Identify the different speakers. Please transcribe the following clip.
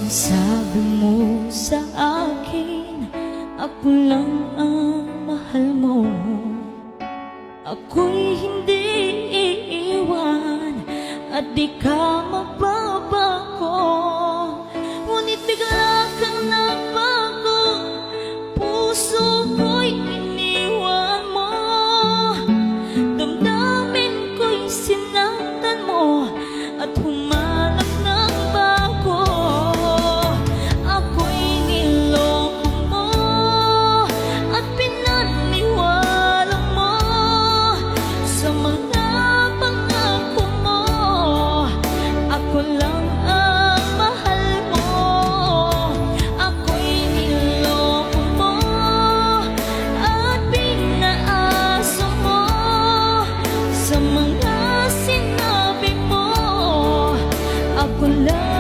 Speaker 1: Sabi mo sa akin, ako lang ang mahal mo. Ako'y hindi iiwan at di ka magbabago. Ngunit bigla kang nagbago, puso ko'y iniwan mo. Damdamin ko'y sinaktan mo at humanap ng bago. Ako'y niloko mo at pinaniwala mo sa mga pangako mo. Ako lang ang mahal mo. Ako'y niloko mo at pinaasa mo sa mga sinabi mo. Ako lang